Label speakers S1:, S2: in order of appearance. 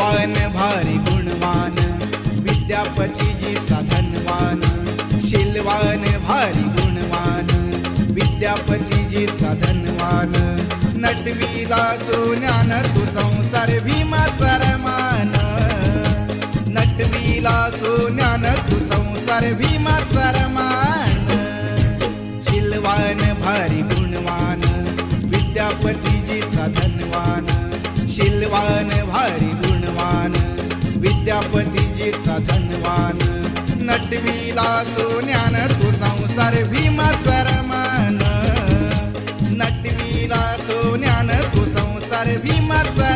S1: शीलवान भारी गुणवान विद्यापतीजीचा धनवान शीलवान भारी गुणवान विद्यापतीजीचा धनवान नटविला सोन्यान तू संसार भीमाचा रमान नटविला सोन्यान तू संसार भीमाचा रमान शीलवान भारी गुणवान विद्यापतीजीचा धनवान शीलवान भारी गुणवान विद्यापतीजीचा धनवान नटविला सोन्यान तू संसार भीमाचा रमान नटविला सोन्यान तू संसार भीमाचा